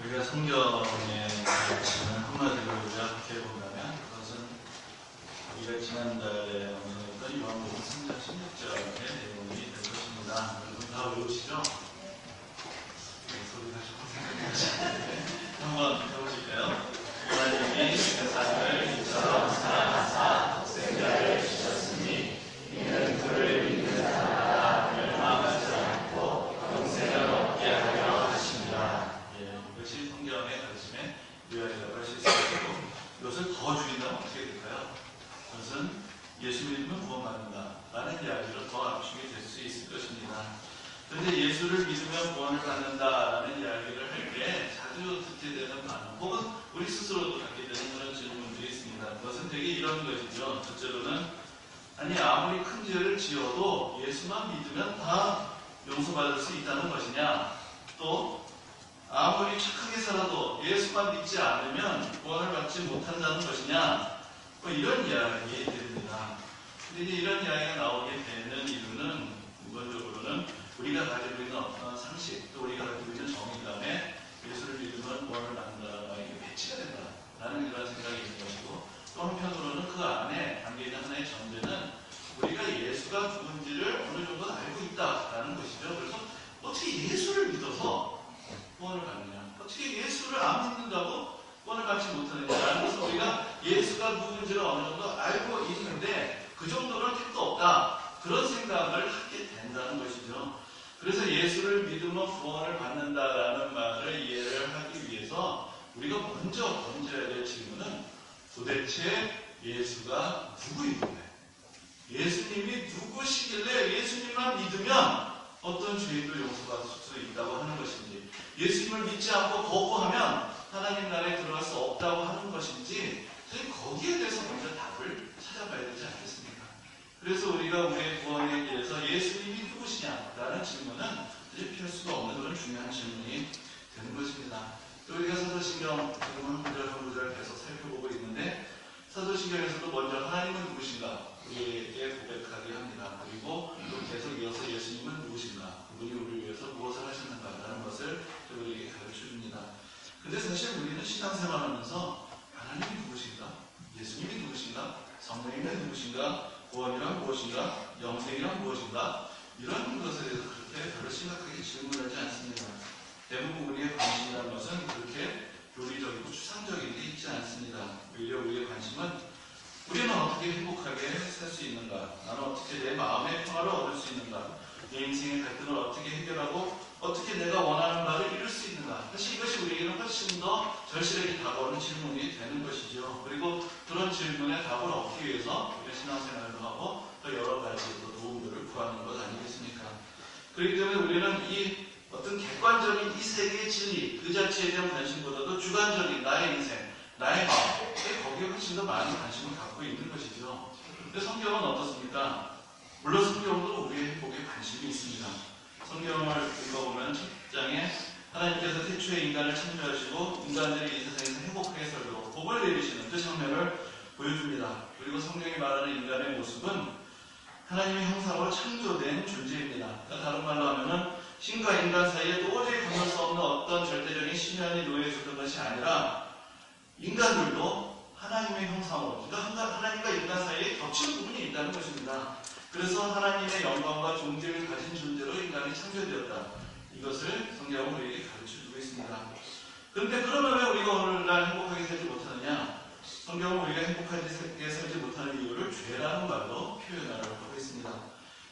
우리가 성경의 가르침을 한마디로 요약해 본다면 그것은 우리가 지난달에 언급했던 요한복음 3장 16절의 내용이 될 것입니다. 여러분 다 외우시죠? 소리가 조금 생각나시는데 한번 해보실까요? 하나님이 세상을 이처럼 사랑하사 독생자를 주셨으니 이는 그를 믿는 자마다 멸망하지 않고 영생을 얻게 하려 하십니다. 이것이 성경의 가르침의 요약이라고 할 수 있습니다. 이것을 더 줄인다면 어떻게 될까요? 그것은 예수 믿으면 구원받는다 라는 이야기로 더 압축이 될 수 있을 것입니다. 그런데 예수를 믿으면 구원을 받는다라는 이야기를 할 때 자주 듣게 되는 반응 혹은 우리 스스로도 갖게 되는 그런 질문들이 있습니다. 그것은 되게 이런 것이죠. 첫째로는 아니 아무리 큰 죄를 지어도 예수만 믿으면 다 용서받을 수 있다는 것이냐, 또 아무리 착하게 살아도 예수만 믿지 않으면 구원을 받지 못한다는 것이냐, 뭐 이런 이야기 됩니다. 근데 이제 이런 이야기가 나오게 되는 이유는 근본적으로는 우리가 가지고 있는 어떤 상식, 또 우리가 가지고 있는 정의감에 예수를 믿으면 구원을 받는다라는 게 배치가 된다라는 그런 생각이 있는 것이고, 또 한편으로는 그 안에 담겨 있는 하나의 전제는 우리가 예수가 누군지를 어느 정도 알고 있다라는 것이죠. 그래서 어떻게 예수를 믿어서 구원을 받느냐, 어떻게 예수를 안 믿는다고 구원을 받지 못하느냐라는 것은 우리가 예수가 누군지를 어느 정도 알고 있는데 그 정도는 택도 없다, 그런 생각을 하게 된다는 것이죠. 그래서 예수를 믿으면 구원을 받는다라는 말을 이해를 하기 위해서 우리가 먼저 던져야 될 질문은 도대체 예수가 누구인데, 예수님이 누구시길래 예수님만 믿으면 어떤 죄도 용서받을 수 있다고 하는 것인지, 예수님을 믿지 않고 거부하면 하나님 나라에 들어갈 수 없다고 하는 것인지, 저희 거기에 대해서 먼저 답을 찾아봐야 되지 않겠습니까? 그래서 우리가 우리의 구원에 대해서 예수님이 누구시냐라는 질문은 사실 피할 수가 없는 그런 중요한 질문이 되는 것입니다. 또 우리가 사도신경 지금 한 구절 한 구절 계속 살펴보고 있는데, 사도신경에서도 먼저 하나님은 누구신가 우리에게 고백하게 합니다. 그리고 또 계속 이어서 예수님은 누구신가, 그분이 우리를 위해서 무엇을 하셨는가라는 것을 우리에게 가르쳐 줍니다. 근데 사실 우리는 신앙생활하면서 하나님이 누구신가, 예수님이 누구신가, 성령님이 누구신가, 구원이란 무엇인가, 영생이란 무엇인가, 이런 것에 대해서 그렇게 별로 심각하게 질문하지 않습니다. 대부분 우리의 관심이라는 것은 그렇게 교리적이고 추상적인 게 있지 않습니다. 오히려 우리의 관심은 우리는 어떻게 행복하게 살 수 있는가, 나는 어떻게 내 마음의 평화를 얻을 수 있는가, 내 인생의 갈등을 어떻게 해결하고 어떻게 내가 원하는 바를 이룰 수 있는가, 사실 이것이 우리에게는 훨씬 더 절실하게 다가오는 질문이 되는 것이죠. 그리고 그런 질문에 답을 얻기 위해서 우리가 신앙생활도 하고 또 여러 가지 도움들을 구하는 것 아니겠습니까? 그렇기 때문에 우리는 이 어떤 객관적인 이 세계의 진리 그 자체에 대한 관심보다도 주관적인 나의 인생, 나의 마음, 거기에 훨씬 더 많은 관심을 갖고 있는 것이죠. 근데 성경은 어떻습니까? 물론 성경도 우리의 행복에 관심이 있습니다. 성경을 읽어보면 첫 장에 하나님께서 태초에 인간을 창조하시고 인간들이 이 세상에서 행복하게 살도록 복을 내리시는 그 장면을 보여줍니다. 그리고 성경이 말하는 인간의 모습은 하나님의 형상으로 창조된 존재입니다. 그러니까 다른 말로 하면은 신과 인간 사이에 도저히 건널 수 없는 어떤 절대적인 심연이 놓여있었던 것이 아니라 인간들도 하나님의 형상으로, 그러니까 하나님과 인간 사이에 겹친 부분이 있다는 것입니다. 그래서 하나님의 영광과 존귀를 가진 존재로 인간이 창조되었다. 이것을 성경은 우리에게 가르쳐주고 있습니다. 그런데 그러면 왜 우리가 오늘날 행복하게 살지 못하느냐? 성경은 우리가 행복하게 살지 못하는 이유를 죄라는 말로 표현하라고 하고 있습니다.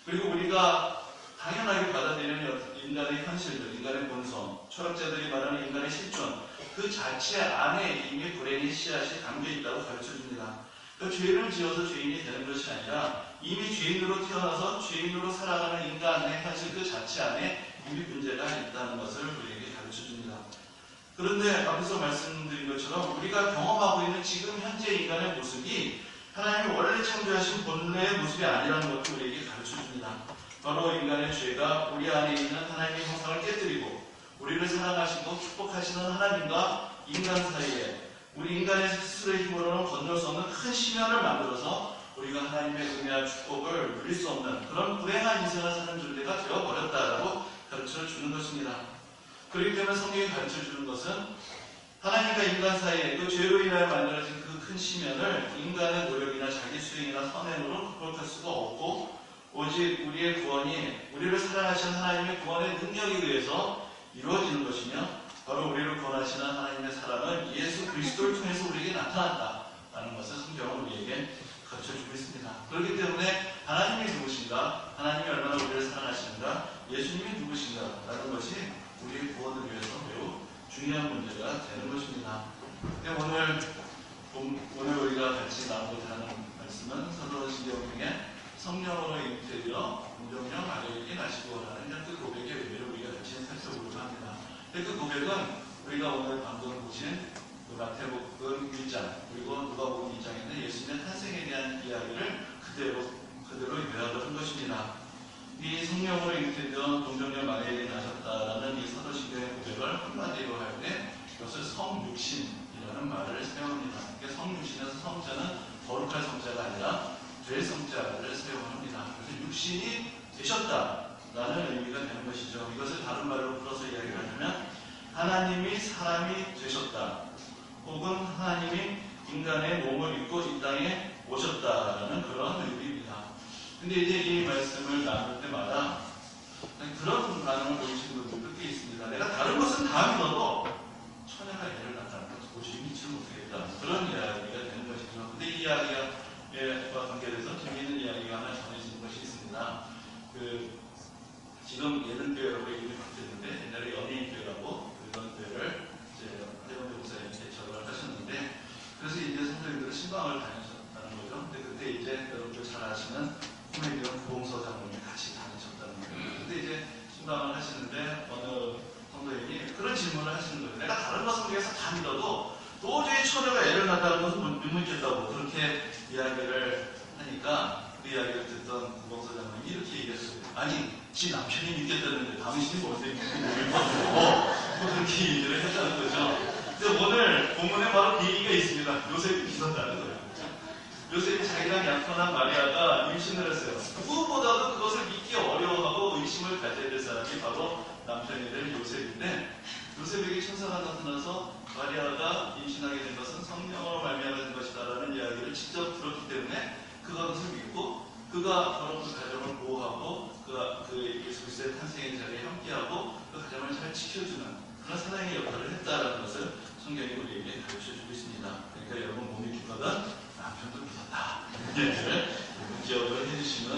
그리고 우리가 당연하게 받아들이는 인간의 현실들, 인간의 본성, 철학자들이 말하는 인간의 실존, 그 자체 안에 이미 불행의 씨앗이 담겨있다고 가르쳐줍니다. 그 죄를 지어서 죄인이 되는 것이 아니라 이미 죄인으로 태어나서 죄인으로 살아가는 인간의 현실 그 자체 안에 이미 문제가 있다는 것을 우리에게 가르쳐줍니다. 그런데 앞에서 말씀드린 것처럼 우리가 경험하고 있는 지금 현재 인간의 모습이 하나님이 원래 창조하신 본래의 모습이 아니라는 것도 우리에게 가르쳐줍니다. 바로 인간의 죄가 우리 안에 있는 하나님의 형상을 깨뜨리고 우리를 사랑하시고 축복하시는 하나님과 인간 사이에 우리 인간의 스스로의 힘으로는 건널 수 없는 큰 심연을 만들어서 우리가 하나님의 은혜와 축복을 누릴 수 없는 그런 불행한 인생을 사는 존재가 되어버렸다라고 가르쳐 주는 것입니다. 그렇기 때문에 성경이 가르쳐주는 것은 하나님과 인간 사이에 그 죄로 인하여 만들어진 그 큰 심연을 인간의 노력이나 자기 수행이나 선행으로 극복할 수가 없고 오직 우리의 구원이 우리를 사랑하시는 하나님의 구원의 능력에 의해서 이루어지는 것이며 바로 우리를 구원하시는 하나님의 사랑은 예수 그리스도를 통해서 우리에게 나타났다라는 것을 성경은 우리에게 가르쳐주고 있습니다. 그렇기 때문에 하나님이 누구신가, 하나님이 얼마나 우리를 사랑하시는가, 예수님이 누구신가라는 것이 우리의 구원을 위해서 매우 중요한 문제가 되는 것입니다. 오늘 우리가 같이 나누고자 하는 말씀은 사도신경 중에 성령으로 잉태되어 공정령 아래에게 나시고라는 그 고백의 의미를 우리가 같이 살펴보려고 합니다. 그 고백은 우리가 오늘 방금 보신 마태복음 1장 그리고 누가복음 2장에는 예수님의 탄생에 대한 이야기를 그대로 요약을 한 것입니다. 이 성령으로 잉태되어 공정령 아래에게 나셨다라는 이 사도신경의 고백을 한마디로 할 때 이것을 성육신이라는 말을 사용합니다. 성육신에서 성자는 거룩할 성자가 아니라 될 성자를 사용합니다. 그래서 육신이 되셨다라는 의미가 되는 것이죠. 이것을 다른 말로 풀어서 이야기를 하자면 하나님이 사람이 되셨다, 혹은 하나님이 인간의 몸을 입고 이 땅에 오셨다라는 그런 의미입니다. 근데 이제 이 말씀을 나눌 때마다 그런 반응을 보이시는 분들도 꽤 있습니다. 내가 다른 것은 다 믿어도 처녀가 애를 낳았다는 것을 도저히 믿지를 못하겠다, 그런 이야기가 되는 것이죠. 근데 이 이야기와 관계돼서 재미있는 이야기가 하나 전해지는 것이 있습니다. 지금 예능교회라고 이름이 바뀌었는데 옛날에 연예인교회라고 그런 교회를 이제 해병대 목사님이 개척을 하셨는데, 그래서 이제 선생님들은 신방을 다니셨다는 거죠. 근데 그때 이제 여러분들 잘 아시는 코미디언 구봉서 장로님이 같이 다니셨다는 거예요. 근데 이제 신방을 하시는데 어느 성도님이 그런 질문을 하시는 거예요. 내가 다른 것을 위해서 다 믿어도 도저히 처녀가 애를 낳았다는 것은 못 믿겠다고 그렇게 이야기를 하니까 그 이야기를 듣던 구봉서 장로님이 이렇게 얘기했어요. 아니, 지 남편이 믿겠다는데 당신이 어떻게 믿고 그렇게 얘기를 했다는 거죠. 그래서 오늘 본문에 바로 그 얘기가 있습니다. 요셉이 믿었다는 거예요. 요셉이 자기랑 약혼한 마리아가 임신을 했어요. 누구보다도 그것을 믿기 어려워하고 의심을 가져야 될 사람이 바로 남편이 될 요셉인데, 요셉에게 천사가 나타나서 마리아가 임신하게 된 것은 성령으로 말미암아 된 것이다라는 이야기를 직접 들었기 때문에 그가 그것을 믿고 그가 바로 그 가정을 보호하고 그 예수 그리스도의 탄생의 자리에 함께하고 그 가정을 잘 지켜주는 그런 사랑의 역할을 했다라는 것을 성경이 우리에게 가르쳐주고 있습니다. 그러니까 여러분 못 믿기보다 남편도 믿었다, 이야기를 기억을 해주시면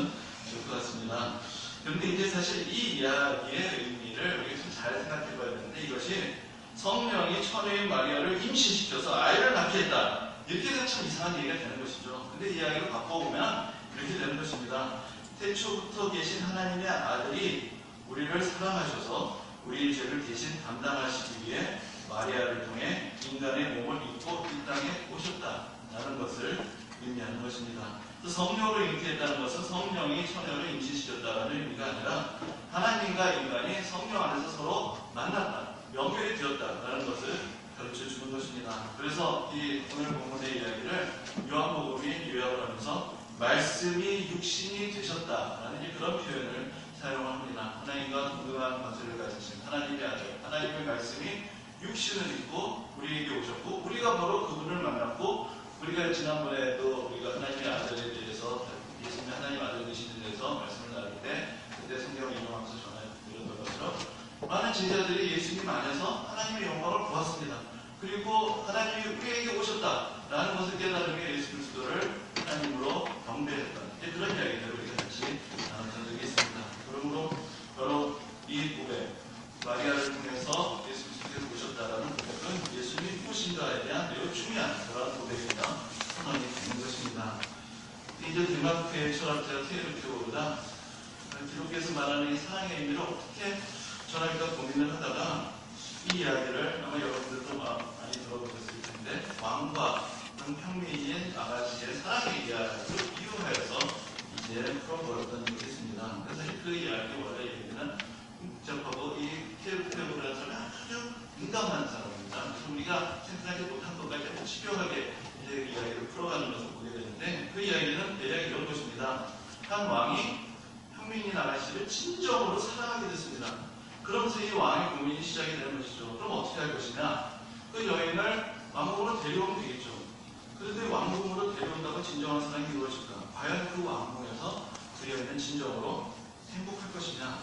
좋을 것 같습니다. 그런데 이제 사실 이 이야기의 의미를 우리가 좀 잘 생각해 봐야 되는데, 이것이 성령이 처녀인 마리아를 임신시켜서 아이를 낳게 했다, 이렇게 되면 참 이상한 얘기가 되는 것이죠. 근데 이야기를 바꿔보면 이렇게 되는 것입니다. 태초부터 계신 하나님의 아들이 우리를 사랑하셔서 우리의 죄를 대신 담당하시기 위해 마리아를 통해 인간의 몸을 입고 이 땅에 오셨다라는 것을 의미하는 것입니다. 성령으로 잉태했다는 것은 성령이 처녀를 임신시켰다라는 의미가 아니라 하나님과 인간이 성령 안에서 서로 만났다, 연결이 되었다라는 것을 가르쳐주는 것입니다. 그래서 이 오늘 본문의 이야기를 요한복음이 요약을 하면서 말씀이 육신이 되셨다라는 그런 표현을 사용합니다. 하나님과 동등한 관계를 가지신 하나님의 아들, 하나님의 말씀이 육신을 입고 우리에게 오셨고, 우리가 바로 그분을 만났고, 우리가 지난번에도 우리가 하나님의 아들에 대해서, 예수님의 하나님 아들 되시는 데서 말씀을 나눌 때 그때 성경을 인용하면서 전해드렸던 것처럼 많은 제자들이 예수님 안에서 하나님의 영광을 보았습니다. 그리고 하나님이 우리에게 오셨다라는 것을 깨달은 게 예수 그리스도를 하나님으로 경배했던 그런 이야기들을 우리가 같이 나눴던 적이 있습니다. 그러므로 바로 이 고백, 마리아를 통해서 예수 그리스도께서 오셨다라는 고백은 예수님이 누구신가에 대한 매우 중요한 그런 고백이다 선언이 되는 것입니다. 이제 덴마크의 철학자 테르표가 기독교에서 말하는 이 사랑의 의미를 어떻게 전할까 고민을 하다가 이 이야기를 아마 여러분들도 많이 들어보셨을 텐데, 왕과 평민인 아가씨의 사랑의 이야기를 비유하여서 이제 풀어보았던 적이 있습니다. 그래서 그 이야기 원래 얘기는 복잡하고 이 테르표라는 사람이 아주 민감한 사람입니다. 그래서 우리가 생각하지 못한 것까지 아주 집요하게 이제 이야기를 풀어가는 것을 보게 되는데, 그 이야기는 대략 이런 것입니다. 한 왕이 평민인 아가씨를 진정으로 사랑하게 됐습니다. 그러면서 이 왕의 고민이 시작이 되는 것이죠. 그럼 어떻게 할 것이냐? 그 여인을 왕궁으로 데려오면 되겠죠. 그런데 왕궁으로 데려온다고 진정한 사랑이 이루어질까? 과연 그 왕궁에서 그 여인은 진정으로 행복할 것이냐?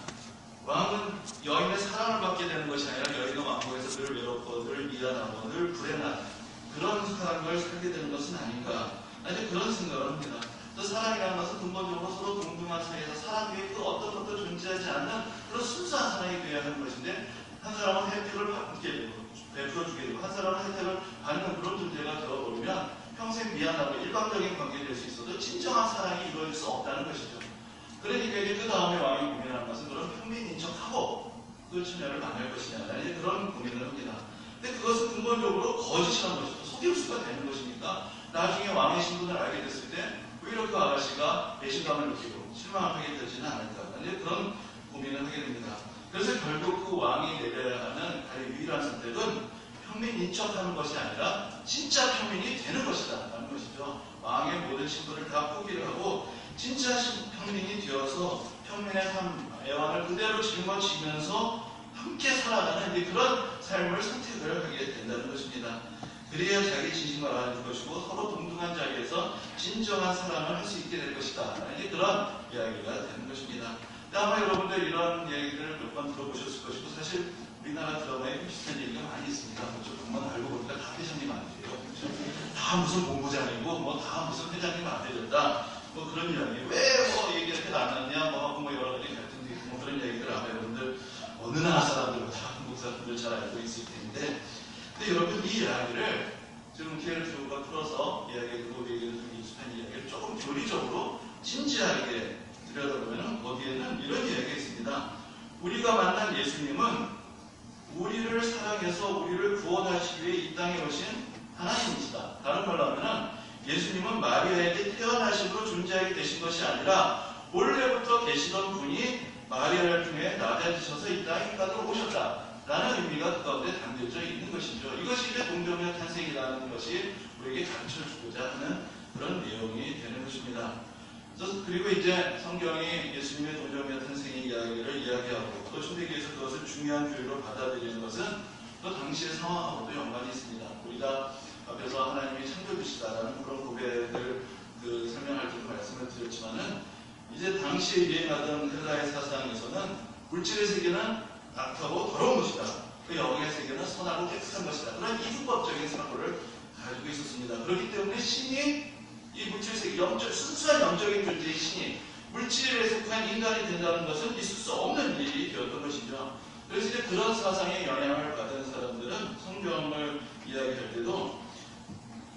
왕은 여인의 사랑을 받게 되는 것이 아니라 여인은 왕궁에서 늘 외롭고 늘 미안하고 늘 불행한 그런 삶을 살게 되는 것은 아닌가? 아니 그런 생각을 합니다. 또 사랑이라는 것은 근본적으로 서로 동등한 사이에서 사랑 외에 그 어떤 것도 존재하지 않는 그런 순수한 사랑이 되어야 하는 것인데, 한 사람은 혜택을 받게 되고 베풀어주게 되고 한 사람은 혜택을 받는 그런 존재가 되어버리면 평생 미안하고 일방적인 관계가 될 수 있어도 진정한 사랑이 이루어질 수 없다는 것이죠. 그러니까 이제 그 다음에 왕이 고민하는 것은 그런 평민인 척하고 그 처녀를 만날 것이냐, 이제 그런 고민을 합니다. 근데 그것은 근본적으로 거짓이라는 것이죠. 속일 수가 되는 것이니까 나중에 왕의 신분을 알게 됐을 때 오히려 그 아가씨가 배신감을 느끼고 실망하게 되지는 않을까, 이제 그런 고민을 하게 됩니다. 그래서 결국 그 왕이 내려야 하는 가장 유일한 선택은 평민인 척하는 것이 아니라 진짜 평민이 되는 것이다 라는 것이죠. 왕의 모든 신분을 다 포기를 하고 진짜 평민이 되어서 평민의 삶, 애환을 그대로 짊어지면서 함께 살아가는 그런 삶을 선택을 하게 된다는 것입니다. 그래야 자기 진심을 알아줄 것이고 서로 동등한 자리에서 진정한 사랑을 할 수 있게 될 것이다. 그런 이야기가 되는 것입니다. 아마 여러분들 이런 얘기를 몇 번 들어보셨을 것이고, 사실 우리나라 드라마에 비슷한 얘기가 많이 있습니다. 조금만 알고 보니까 다 회장님 아니에요. 다 무슨 본부장이고 다 무슨 회장님 안 되졌다. 그런 이야기. 왜 얘기가 나눴냐, 여러 가지 갈등도 있고 그런 얘기들 아마 여러분들 어느 나라 사람들보다 한국 사람들 잘 알고 있을 텐데, 근데 여러분 이 이야기를 지금 기회를 주고 풀어서 이야기하고 익숙한 이야기를 조금 교리적으로 진지하게 들여다보면 거기에는 이런 이야기가 있습니다. 우리가 만난 예수님은 우리를 사랑해서 우리를 구원하시기 위해 이 땅에 오신 하나님이시다. 다른 말로 하면 예수님은 마리아에게 태어나심으로 존재하게 되신 것이 아니라 원래부터 계시던 분이 마리아를 통해 낮아지셔서 이 땅에 인간으로 오셨다 라는 의미가 그 가운데 담겨져 있는 것이죠. 이것이 이제 동정녀 탄생이라는 것이 우리에게 가르쳐주고자 하는 그런 내용이 되는 것입니다. 그리고 이제 성경이 예수님의 동정녀 탄생의 이야기를 이야기하고 또 초대교회에서 그것을 중요한 교회로 받아들이는 것은 또 당시의 상황하고도 연관이 있습니다. 우리가 앞에서 하나님이 창조주시다라는 그런 고백을 설명할 때도 말씀을 드렸지만은, 이제 당시에 유행하던 헬라의 사상에서는 물질의 세계는 악하고 더러운 것이다. 그 영의 세계는 선하고 깨끗한 것이다. 그런 이분법적인 사고를 가지고 있었습니다. 그렇기 때문에 신이 이 물질 세계, 순수한 영적인 존재의 신이 물질에 속한 인간이 된다는 것은 있을 수 없는 일이 되었던 것이죠. 그래서 이제 그런 사상에 영향을 받은 사람들은 성경을 이야기할 때도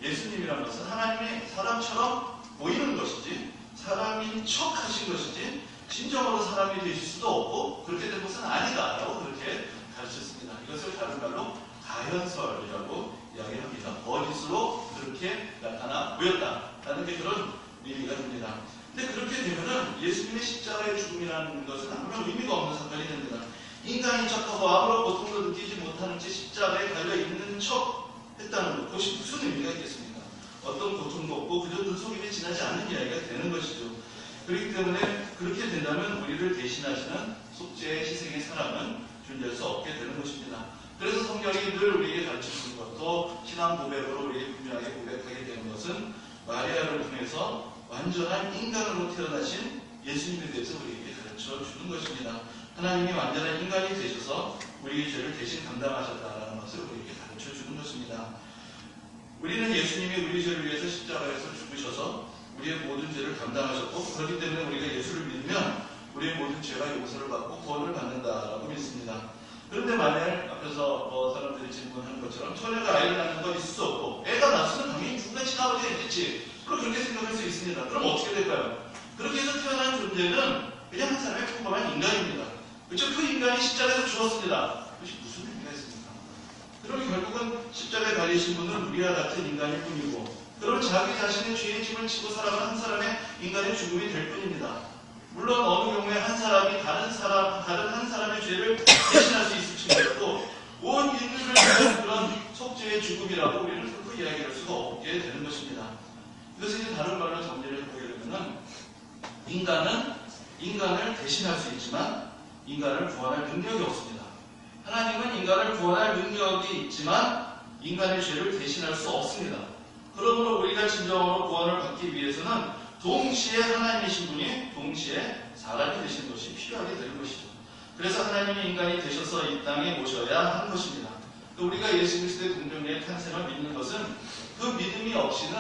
예수님이라는 것은 하나님의 사람처럼 보이는 것이지 사람인 척 하신 것이지 진정으로 사람이 되실 수도 없고 그렇게 된 것은 아니다라고 그렇게 가르쳤습니다. 이것을 다른 말로 가현설이라고 이야기합니다. 거짓으로 그렇게 나타나 보였다라는 게 그런 의미가 됩니다. 근데 그렇게 되면은 예수님의 십자가의 죽음이라는 것은 아무런 의미가 없는 사건이 됩니다. 인간인 척하고 아무런 고통도 느끼지 못하는 채 십자가에 달려있는 척 했다는 것, 그것이 무슨 의미가 있겠습니까? 어떤 고통도 없고 그저 눈속임에 지나지 않는 이야기가 되는 것이죠. 그렇기 때문에 그렇게 된다면 우리를 대신하시는 속죄의 희생의 사랑은 존재할 수 없게 되는 것입니다. 그래서 성경이 늘 우리에게 가르쳐주는 것, 또 신앙 고백으로 우리에게 분명하게 고백하게 되는 것은 마리아를 통해서 완전한 인간으로 태어나신 예수님에 대해서 우리에게 가르쳐주는 것입니다. 하나님이 완전한 인간이 되셔서 우리의 죄를 대신 감당하셨다는 것을 우리에게 가르쳐주는 것입니다. 우리는 예수님이 우리 죄를 위해서 십자가에서 죽으셔서 우리의 모든 죄를 감당하셨고, 그렇기 때문에 우리가 예수를 믿으면 우리의 모든 죄가 용서를 받고 구원을 받는다라고 믿습니다. 그런데 만약 앞에서 사람들이 질문하는 것처럼 처녀가 아이를 낳는 건 있을 수 없고 애가 낳았으면 당연히 누군가 지나가게 되겠지, 그렇게 생각할 수 있습니다. 그럼 어떻게 될까요? 그렇게 해서 태어난 존재는 그냥 한 사람의 평범한 인간입니다. 그렇죠? 그 인간이 십자가에서 죽었습니다. 그것이 무슨 의미가 있습니까? 그럼 결국은 십자가에 달리신 분은 우리와 같은 인간일 뿐이고, 그럼 자기 자신의 죄의 짐을 지고 살아가는 한 사람의 인간의 죽음이 될 뿐입니다. 물론 어느 경우에 한 사람이 다른 한 사람의 죄를 대신할 수 있을지 몰라도 온 인류를 위한 그런 속죄의 죽음이라고 우리는 결코 이야기할 수가 없게 되는 것입니다. 이것을 이제 다른 말로 정리를 해보게 되면, 인간은 인간을 대신할 수 있지만 인간을 구원할 능력이 없습니다. 구원할 능력이 있지만 인간의 죄를 대신할 수 없습니다. 그러므로 우리가 진정으로 구원을 받기 위해서는 동시에 하나님이신 분이 동시에 사람이 되신 것이 필요하게 되는 것이죠. 그래서 하나님이 인간이 되셔서 이 땅에 오셔야 하는 것입니다. 우리가 예수 그리스도의 동정녀의 탄생을 믿는 것은 그 믿음이 없이는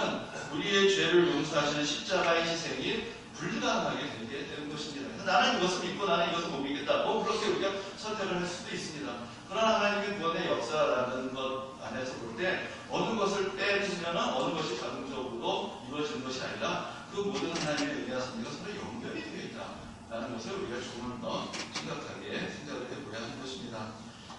우리의 죄를 용서하시는 십자가의 희생이 불가능하게 되게 되는 것입니다. 나는 이것을 믿고 나는 이것을 못 믿겠다. 그렇게 우리가 선택을 할 수도 있습니다. 그러나 하나님의 구원의 역사라는 것 안에서 볼 때 어느 것을 빼주면 어느 것이 자동적으로 이루어지는 것이 아니라 그 모든 하나님의 은혜와 섭리가 서로 연결이 되어 있다라는 것을 우리가 조금 더 심각하게 생각을 해보야 하는 것입니다.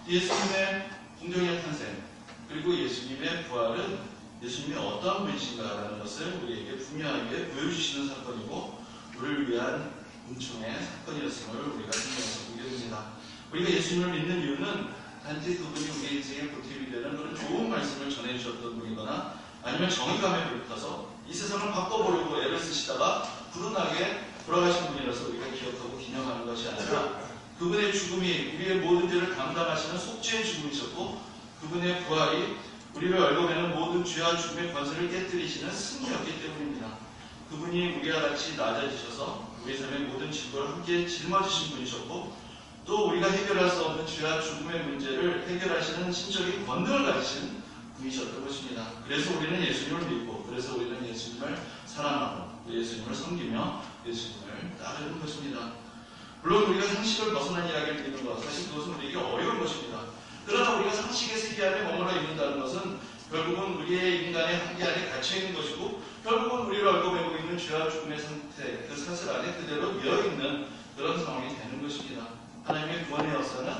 예수님의 동정의 탄생 그리고 예수님의 부활은 예수님이 어떤 분이신가라는 것을 우리에게 분명하게 보여주시는 사건이고 우리를 위한 은총의 사건이었음을 우리가 생각해서 보게 됩니다. 우리가 예수님을 믿는 이유는 단지 그분이 우리 인생의 보탬이 되는 그런 좋은 말씀을 전해주셨던 분이거나 아니면 정의감에 불타서 이 세상을 바꿔보려고 애를 쓰시다가 불운하게 돌아가신 분이라서 우리가 기억하고 기념하는 것이 아니라 그분의 죽음이 우리의 모든 죄를 감당하시는 속죄의 죽음이셨고 그분의 부활이 우리를 얽어매는 모든 죄와 죽음의 권세를 깨뜨리시는 승리였기 때문입니다. 그분이 우리와 같이 낮아지셔서 우리 삶의 모든 질고를 함께 짊어지신 분이셨고 또 우리가 해결할 수 없는 죄와 죽음의 문제를 해결하시는 신적인 권능을 가지신 분이셨던 것입니다. 그래서 우리는 예수님을 믿고 그래서 우리는 예수님을 사랑하고 예수님을 섬기며 예수님을 따르는 것입니다. 물론 우리가 상식을 벗어난 이야기를 듣는 것 사실 그것은 우리에게 어려운 것입니다. 그러나 우리가 상식의 세계 안에 머물러 있는다는 것은 결국은 우리의 인간의 한계 안에 갇혀있는 것이고 결국은 우리를 얽어매고 있는 죄와 죽음의 상태 그 사슬 안에 그대로 미어있는 그런 상황이 되는 것입니다. 하나님의 구원의 역사는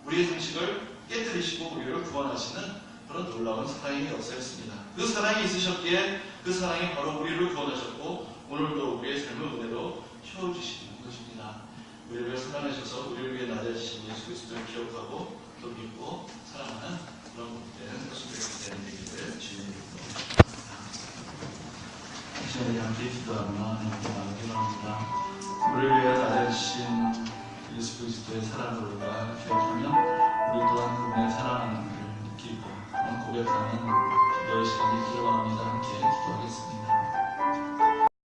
우리의 상식을 깨뜨리시고 우리를 구원하시는 그런 놀라운 사랑의 역사였습니다. 그 사랑이 있으셨기에 그 사랑이 바로 우리를 구원하셨고 오늘도 우리의 삶을 그대로 채워주시는 것입니다. 우리를 사랑하셔서 우리를 위해 낮아지신 예수 그리스도를 기억하고 또 믿고 사랑하는 그런 복된 모습이 되는 되기를 주님으로 시간에 함께 기도하며 하나님께 기도합니다. 우리를 위해 낮아지신 예수 그리스도의 사랑을 기억하며 우리 또한 그분의 사랑하는 것을 느끼고 고백하는 기도의 시간이 기도합니다. 함께 기도하겠습니다.